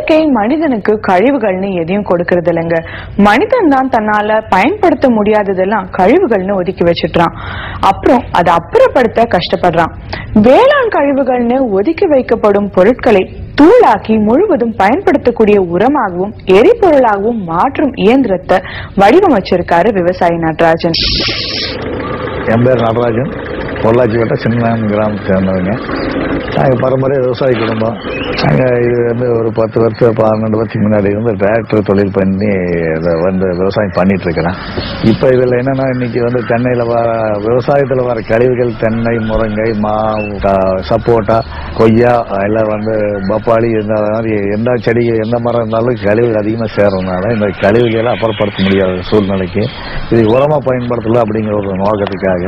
இயற்கை மனிதனுக்கு கழிவுகள்னு எதையும் கொடுக்கறது இல்லைங்க. மனிதன் தான் தன்னால பயன்படுத்த முடியாததெல்லாம் கழிவுகள்னு ஒதுக்கி வச்சிட்டான். அப்புறம் அதை அப்புறப்படுத்த கஷ்டப்படுறான். வேளாண் கழிவுகள்னு ஒதுக்கி வைக்கப்படும் பொருட்களை தூளாக்கி முழுவதும் பயன்படுத்தக்கூடிய உரமாகவும் எரிபொருளாகவும் மாற்றும் இயந்திரத்தை வடிவமைச்சிருக்காரு விவசாயி நடராஜன். என் பேர் நடராஜன். பொள்ளாச்சி வட்ட சின்ன கிராமத்தை சேர்ந்தவங்க. நாங்கள் பரம்பரை விவசாய குடும்பம். நாங்கள் இது வந்து ஒரு 10 வருஷம் 12 வருஷத்துக்கு முன்னாடி வந்து டிராக்டர் தொழில் பண்ணி வந்து விவசாயம் பண்ணிட்டு இருக்கிறேன். இப்போ இதில் என்னன்னா, இன்னைக்கு வந்து தென்னையில் விவசாயத்தில் வர கழிவுகள் தென்னை, முருங்கை, மா, சப்போட்டா, கொய்யா, எல்லாம் வந்து பப்பாளி, இந்த மாதிரி எந்த செடி எந்த மரம் இருந்தாலும் கழிவுகள் அதிகமாக சேரதுனால இந்த கழிவுகளை அப்புறப்படுத்த முடியாத சூழ்நிலைக்கு இது உரமாக பயன்படுத்தலாம் அப்படிங்கிற ஒரு நோக்கத்துக்காக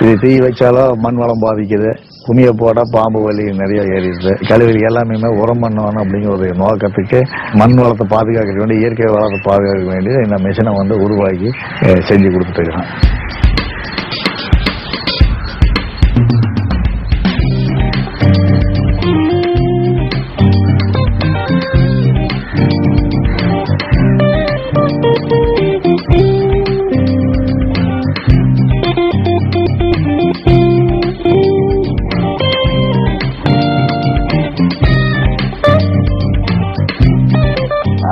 இது தீ வச்சாலும் மண் வளம் பாதிக்குது, குமிய போட பாம்பு வலி நிறைய ஏறிடுது, கழிவுகள் எல்லாமே உரம் பண்ணணும் அப்படிங்கிற ஒரு நோக்கத்துக்கு மண் வளத்தை பாதுகாக்க வேண்டிய இயற்கை வளத்தை பாதுகாக்க வேண்டிய இந்த மிஷினை வந்து உருவாக்கி செஞ்சு கொடுத்துட்டு இருக்கிறோம்.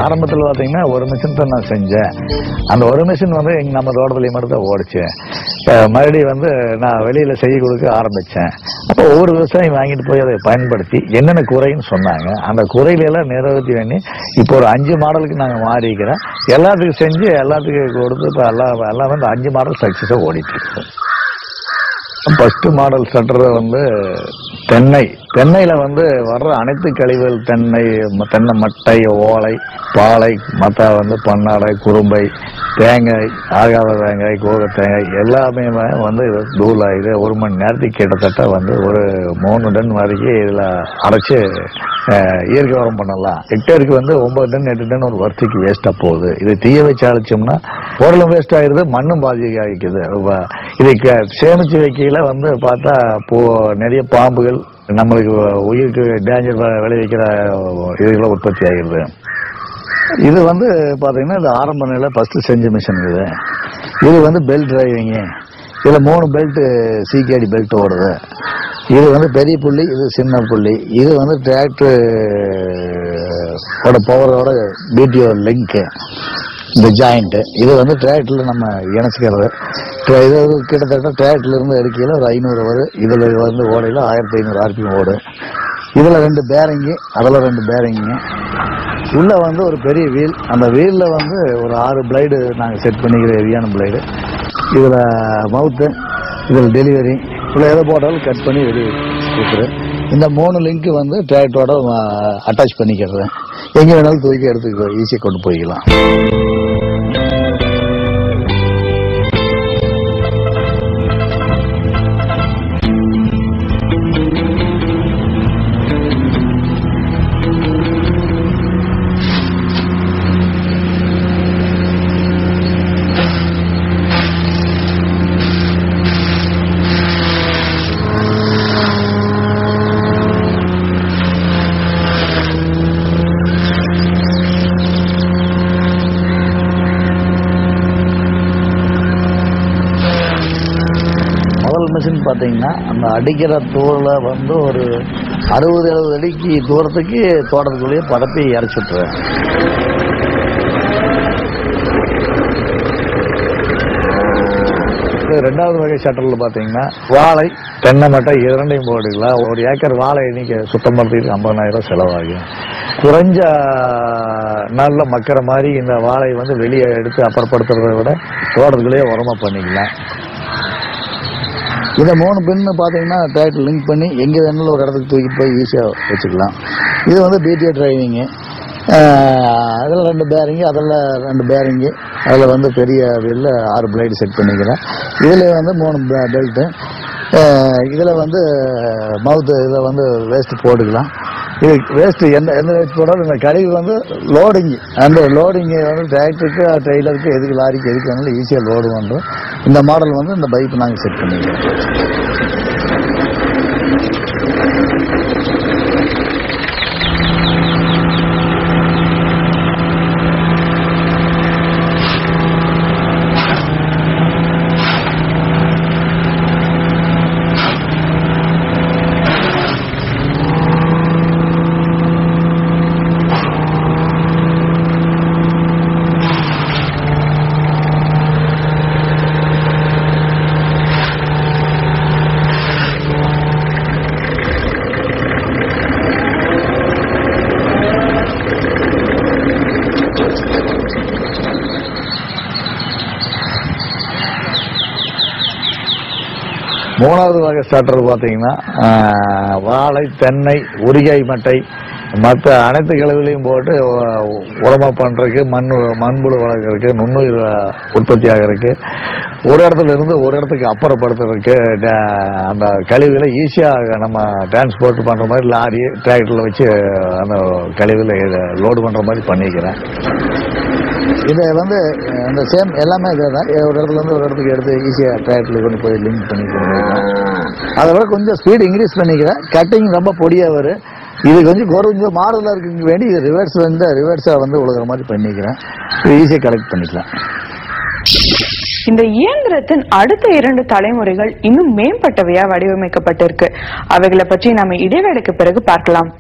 ஆரம்பத்தில் பார்த்தீங்கன்னா ஒரு மிஷின் தான் நான் செஞ்சேன். அந்த ஒரு மிஷின் வந்து நம்ம தோட்டத்துலேயும் மட்டும் தான் ஓடிச்சேன். மறுபடியும் வந்து நான் வெளியில் செய்ய கொடுக்க ஆரம்பித்தேன். அப்போ ஒவ்வொரு விவசாயம் வாங்கிட்டு போய் அதை பயன்படுத்தி என்னென்ன குறைன்னு சொன்னாங்க. அந்த குறையிலெல்லாம் நிறைவேற்றி வேண்டி இப்போ ஒரு 5 மாடலுக்கு நாங்கள் மாறிக்கிறோம். எல்லாத்துக்கும் செஞ்சு எல்லாத்துக்கும் கொடுத்து இப்போ எல்லாம் வந்து 5 மாடல் சக்ஸஸாக ஓடிட்டு இருக்கு. ஃபர்ஸ்ட் மாடல் ஸ்டார்டர் வந்து தென்னையில வந்து வர்ற அனைத்து கழிவுகள் தென்னை மட்டை, ஓலை, பாலை, மற்ற வந்து பன்னாடை, குறும்பை, தேங்காய், ஆகாத தேங்காய், கோக தேங்காய் எல்லாமே வந்து தூளாயிது. 1 மணி நேரத்துக்கு கிட்டத்தட்ட வந்து ஒரு 3 டன் வரைக்கும் இதில் அரைச்சி இயற்கை உரம் பண்ணலாம். ஹெக்டேருக்கு வந்து 9 டன் 8 டன் ஒரு வருஷத்துக்கு வேஸ்ட்டாக போகுது. இது தீய வச்சு அழைச்சோம்னா பொருளும் வேஸ்ட் ஆகிடுது, மண்ணும் பாதிக்காது. இதை சேமித்து வைக்கையில் வந்து பார்த்தா நிறைய பாம்புகள், நம்மளுக்கு உயிருக்கு டேஞ்சர் விளைவிக்கிற இதுகளை உற்பத்தி ஆகிடுது. இது வந்து பார்த்தீங்கன்னா இது ஆரம்ப நிலை ஃபஸ்ட்டு செஞ்ச மிஷின். இது வந்து பெல்ட் டிரைவிங்கு. இதில் 3 பெல்ட்டு சிகேடி பெல்ட் ஓடுது. இது வந்து பெரிய புள்ளி, இது சின்ன புள்ளி. இது வந்து டிராக்டரோட பவரோட பிடிஓ லிங்க்கு, இந்த ஜாயிண்ட்டு. இது வந்து டிராக்டரில் நம்ம இணைச்சிக்கிறது. இது கிட்டத்தட்ட டிராக்டர்லேருந்து எடுக்கையில் ஒரு 500 வரும். இதில் வந்து ஓடையில் 1500 RPM ஓடும். இதில் 2 பேரிங்கு, அதில் 2 பேரிங்கு. உள்ளே வந்து ஒரு பெரிய வீல். அந்த வீலில் வந்து ஒரு 6 பிளைடு நாங்கள் செட் பண்ணிக்கிற ஹெவியான பிளைடு. இதில் மவுத்து, இதில் டெலிவரி, இல்லை எதை போட்டாலும் கட் பண்ணி வெளியே கொடுக்குறேன். இந்த 3 லிங்க்கு வந்து டிராக்டரோட அட்டாச் பண்ணிக்கிறது. எங்கே வேணாலும் தூக்கி எடுத்துக்க ஈஸியாக கொண்டு போய்க்கலாம். மிஷின் பார்த்தீங்கன்னா அந்த அடிக்கிற தூளை வந்து ஒரு 60-70 அடிக்கு தூரத்துக்கு தோட்டத்துக்குள்ளேயே பரப்பி இறச்சி விட்டுருவேன். ரெண்டாவது வகை ஷட்டரில் பார்த்தீங்கன்னா வாழை, தென்னை மட்டை இது 2ஐயும் போட்டுக்கலாம். 1 ஏக்கர் வாழை இன்னைக்கு சுத்தம் பண்ணுறதுக்கு 50,000 செலவாகும். குறைஞ்ச நாளில் மக்கிற மாதிரி இந்த வாழை வந்து வெளியே எடுத்து அப்புறப்படுத்துறதை விட தோட்டத்துக்குள்ளேயே உரமாக பண்ணிக்கலாம். இதை 3 பின்னு பார்த்தீங்கன்னா டிராக்டர் லிங்க் பண்ணி எங்கே வேணாலும் ஒரு இடத்துக்கு தூக்கிட்டு போய் ஈஸியாக வச்சுக்கலாம். இது வந்து பிடிஓ டிரைவிங்கு. அதில் 2 பேரிங்கு, அதில் 2 பேரிங்கு, அதில் வந்து பெரிய வீலில் 6 பிளைடு செட் பண்ணிக்கிறேன். இதில் வந்து 3 பெல்ட்டு. இதில் வந்து மவுத்து, இதில் வந்து வேஸ்ட்டு போட்டுக்கலாம். இது வேஸ்ட்டு எந்த வேஸ்ட் போட்டாலும் இந்த கழிவு வந்து லோடிங்கு, அந்த லோடிங்கு வந்து டிராக்டருக்கு, ட்ரெய்லருக்கு, எதுக்கு லாரிக்கு எதுக்கு வேணாலும் ஈஸியாக லோடு பண்ணுறோம். இந்த மாடல் வந்து இந்த பைப் நாங்கள் செட் பண்ணிக்கிறோம். மூணாவது வகை ஸ்டார்டர் பார்த்தீங்கன்னா வாழை, தென்னை, உரிகாய் மட்டை மற்ற அனைத்து கழிவுகளையும் போட்டு உரமா பண்றதுக்கு, மண்புழு வளர்க்கறதுக்கு, நுண்ணுயிர் உற்பத்தி ஆகிறதுக்கு, ஒரு இடத்துல இருந்து ஒரு இடத்துக்கு அப்புறப்படுத்துறதுக்கு, அந்த கழிவுகளை ஈஸியாக நம்ம டிரான்ஸ்போர்ட் பண்ற மாதிரி லாரி, டிராக்டர்ல வச்சு அந்த கழிவுகளை லோடு பண்ற மாதிரி பண்ணிக்கிறேன். இதை இந்த சேம் எல்லாமே இதுதான். ஒரு இடத்துல இருந்து ஒரு இடத்துக்கு எடுத்து ஈஸியாக டிராக்டர்ல கொண்டு போய் லிங்க் பண்ணிக்கிறேன். அதை விட கொஞ்சம் ஸ்பீடு இன்க்ரீஸ் பண்ணிக்கிறேன். கட்டிங் ரொம்ப பொடியாக வரும். இது கொஞ்சம் மாறுதலாக இருக்க வேண்டி இது ரிவர்ஸாக உழுகிற மாதிரி பண்ணிக்கிறேன். ஈஸியாக கலெக்ட் பண்ணிக்கலாம். இந்த இயந்திரத்தின் அடுத்த 2 தலைமுறைகள் இன்னும் மேம்பட்டவையா வடிவமைக்கப்பட்டிருக்கு. அவைகளை பற்றி நம்ம இடைவேளைக்கு பிறகு பார்க்கலாம்.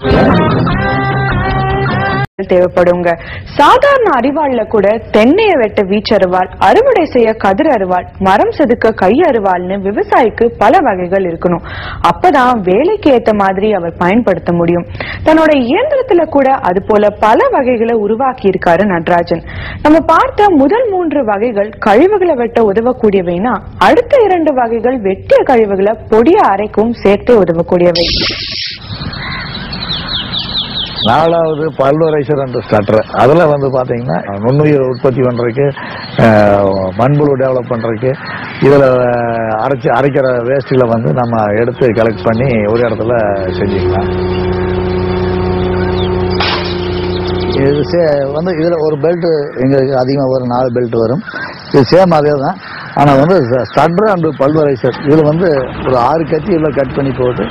தேவைப்படுங்க. சாதாரண அரிவாள்ல கூட தென்னையை வெட்ட வீச்சருவாள், அறுவடை செய்ய கதிர் அருவாள், மரம் செதுக்க கை அருவாள்னு விவசாயிக்கு பல வகைகள் இருக்கணும். அப்பதான் வேலைக்கு ஏத்த மாதிரி அவர் பயன்படுத்த முடியும். தன்னோட இயந்திரத்துல கூட அது போல பல வகைகளை உருவாக்கி இருக்காரு நடராஜன். நம்ம பார்த்த முதல் 3 வகைகள் கழிவுகளை வெட்ட உதவக்கூடியவைனா, அடுத்த 2 வகைகள் வெட்டிய கழிவுகளை பொடிய அரைக்கும் சேர்த்து உதவக்கூடியவை. 4வது பல்வரைசர் என்ற ஸ்டார்டர். அதில் பார்த்தீங்கன்னா நுண்ணுயிர் உற்பத்தி பண்ணுறதுக்கு, மண்புழு டெவலப் பண்ணுறதுக்கு, இதில் அரைக்கிற வேஸ்ட்டுகளை நம்ம எடுத்து கலெக்ட் பண்ணி ஒரு இடத்துல செஞ்சுக்கலாம். இது இதில் ஒரு பெல்ட் எங்களுக்கு அதிகமாக வரும், 4 பெல்ட் வரும். இது சேம் அதே தான். ஆனால் ஸ்டட்டர் அண்ட் பல்வரைசர் இதில் ஒரு 6 கத்தி இதில் கட் பண்ணி போட்டு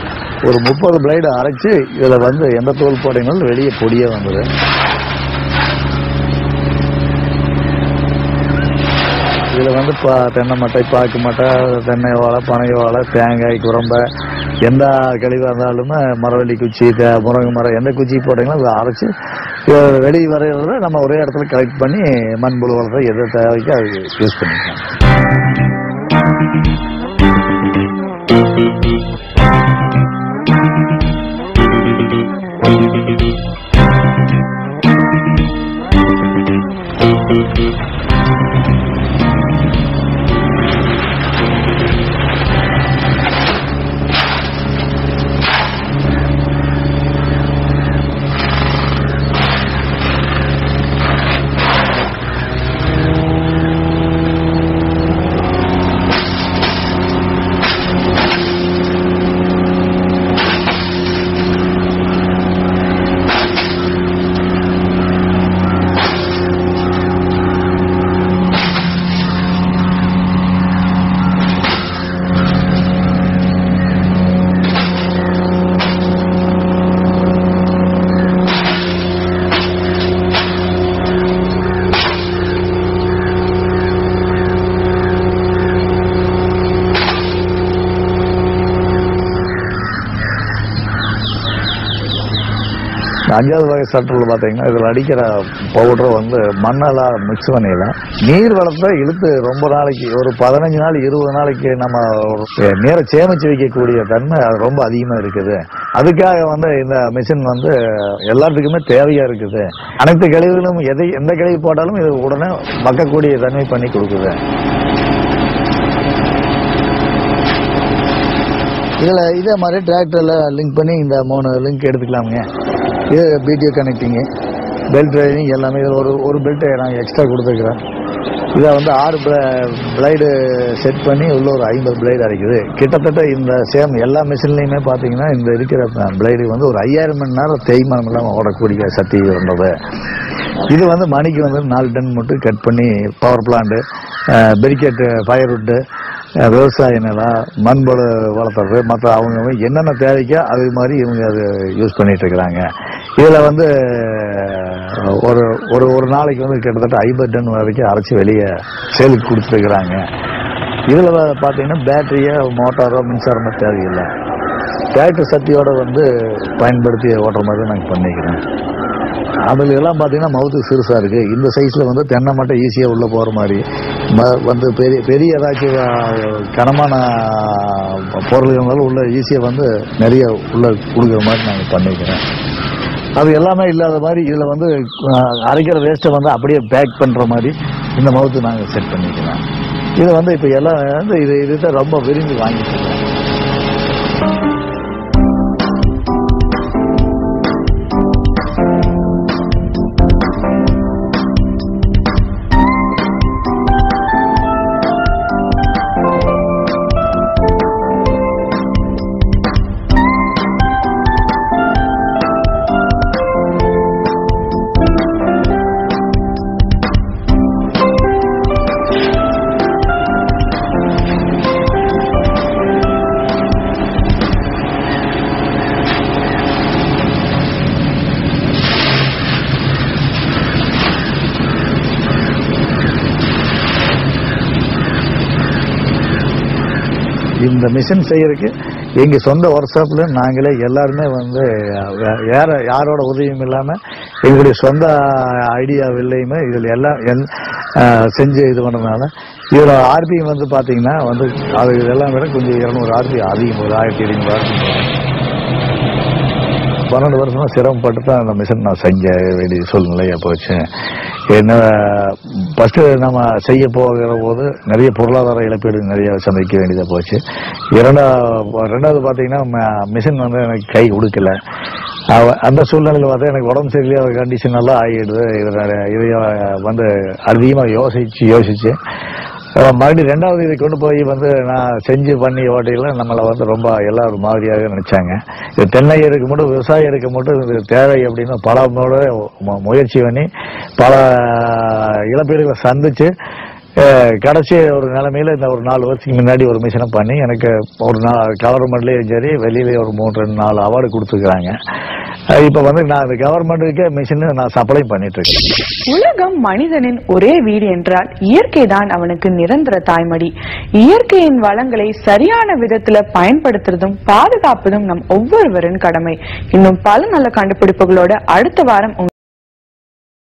ஒரு 30 பிளைடு அரைச்சி இதில் எந்த தோல் போட்டீங்களும் வெளியே பொடியே வந்துடு. இதில் தென்னை மட்டை, பாக்கு மட்டை, தென்னை வாழை, பனை வாழை, தேங்காய், குரம்பை, எந்த கழிவாக இருந்தாலுமே மரவள்ளி குச்சி, முருங்கை மரம், எந்த குச்சி போட்டீங்களோ அதை அரைச்சி வெளியே வரைகிறத நம்ம ஒரே இடத்துல கலெக்ட் பண்ணி மண்புழு வளர்த்து எதை தேவைக்கு அது யூஸ் பண்ணிக்கலாம். அஞ்சாவது வகை ஸ்டார்டர்ல பார்த்தீங்கன்னா இதில் அடிக்கிற பவுடர் மண்ணெல்லாம் மிக்ஸ் பண்ணிடலாம். நீர் வளத்தை இழுத்து ரொம்ப நாளைக்கு, ஒரு 15 நாள் 20 நாளைக்கு நம்ம நீரை சேமிச்சு வைக்கக்கூடிய தன்மை அது ரொம்ப அதிகமாக இருக்குது. அதுக்காக இந்த மிஷின் எல்லாத்துக்குமே தேவையா இருக்குது. அனைத்து கழிவுகளும் எந்த கழிவு போட்டாலும் இது உடனே மக்கக்கூடிய தன்மை பண்ணி கொடுக்குது. இதில் இதே மாதிரி டிராக்டரில் லிங்க் பண்ணி இந்த 3 லிங்க் எடுத்துக்கலாமுங்க. இது பிடிஓ கனெக்டிங்கு, பெல்ட் ட்ரைவிங் எல்லாமே. இதில் ஒரு பெல்ட்டை நான் எக்ஸ்ட்ரா கொடுத்துருக்குறேன். இதை 6 பிளைடு செட் பண்ணி உள்ள ஒரு 50 பிளைடு அரைக்குது. கிட்டத்தட்ட இந்த சேம் எல்லா மிஷின்லையுமே பார்த்தீங்கன்னா இந்த இருக்கிற பிளைடு ஒரு 5000 மணி நேரம் தேய்மானம் இல்லாமல் ஓடக்கூடிய சக்தி இருந்தது. இது மணிக்கு 4 டன் மட்டும் கட் பண்ணி பவர் பிளான்ட்டு, பெரிக்கெட்டு, ஃபயர்வுட்டு, விவசாய நிலம், மண்புழு வளர்த்துறது, மற்ற அவங்க என்னென்ன தேவைக்கோ அது மாதிரி இவங்க அது யூஸ் பண்ணிட்டு இருக்கிறாங்க. இதில் ஒரு நாளைக்கு கிட்டத்தட்ட 50 டன் வரைக்கும் அரைச்சி வெளியே சேலுக்கு கொடுத்துருக்குறாங்க. இதில் பார்த்தீங்கன்னா பேட்டரியோ, மோட்டாரோ, மின்சாரமோ தேவையில்லை. டிராக்டர் சக்தியோட பயன்படுத்தி ஓட்டுற மாதிரி நாங்கள் பண்ணிக்கிறோம். அதில் எல்லாம் பார்த்தீங்கன்னா மவுத்து சிறுசாக இருக்குது. இந்த சைஸில் தென்னை மட்டை ஈஸியாக உள்ளே போகிற மாதிரி பெரிய ஏதாச்சும் கனமான பொருள்கள் உள்ள ஈஸியாக நிறைய உள்ள கொடுக்குற மாதிரி நாங்கள் பண்ணிக்கிறோம். அது எல்லாமே இல்லாத மாதிரி இதில் அரைக்கிற வேஸ்ட்டை அப்படியே பேக் பண்ணுற மாதிரி இந்த மவுத்து நாங்கள் செட் பண்ணிக்கிறோம். இது இப்போ எல்லாம் இதுதான் ரொம்ப விரும்பி வாங்கிக்கிறோம். இந்த மிஷின் செய்யறதுக்கு எங்க சொந்த ஒர்க் ஷாப்ல நாங்களே எல்லாருமே வந்து யாரோட உதவியும் இல்லாம எங்களுடைய சொந்த ஐடியாவில்லையுமே இதுல எல்லாம் செஞ்சு இது பண்ணதுனால இதோட ஆர்பிஎம் வந்து பாத்தீங்கன்னா வந்து அது இதெல்லாம் விட கொஞ்சம் 200 ஆர்பிஎம் அதிகம், ஒரு 1700 ஆர்பிஎம். 12 வருஷமா சிரமப்பட்டு தான் அந்த மிஷின் நான் செய்ய வேண்டிய சூழ்நிலையா போச்சு. என்ன ஃபர்ஸ்ட் நம்ம செய்ய போகிற போது நிறைய பொருளாதார இழப்பீடு நிறைய சந்திக்க வேண்டியதா போச்சு. ரெண்டாவது பாத்தீங்கன்னா மிஷின் வந்து எனக்கு கை கொடுக்கல. அந்த சூழ்நிலையில் பார்த்தா எனக்கு உடம்பு சரியில்லையா கண்டிஷன் எல்லாம் ஆகிடுது. இதைய வந்து அதிகமா யோசிச்சு மறுபடியும் ரெண்டாவது இதை கொண்டு போய் வந்து நான் செஞ்சு பண்ணி ஓட்டையில நம்மளை வந்து ரொம்ப எல்லாரும் மாதிரியாக நினைச்சாங்க. இது தென்னையருக்கு மட்டும் விவசாயிகளுக்கு மட்டும் இது தேவை அப்படின்னு பல முயற்சி பண்ணி பல இழப்பீடுகளை சந்திச்சு கடைசி ஒரு நிலைமையில இந்த ஒரு 4 வருஷத்துக்கு முன்னாடி ஒரு மிஷினை பண்ணி எனக்கு ஒரு கவர்மெண்ட்லயும் சரி வெளியிலேயே ஒரு 3-4 அவார்டு கொடுத்துருக்காங்க. இப்ப வந்து நான் இந்த கவர்மெண்ட்டுக்கே மிஷின் நான் சப்ளை பண்ணிட்டு இருக்கேன். உலகம் மனிதனின் ஒரே வீடு என்றால் இயற்கை தான் அவனுக்கு நிரந்தர தாய்மடி. இயற்கையின் வளங்களை சரியான விதத்துல பயன்படுத்துறதும் பாதுகாப்பதும் நம் ஒவ்வொருவரின் கடமை. இன்னும் பல நல்ல கண்டுபிடிப்புகளோட அடுத்த வாரம்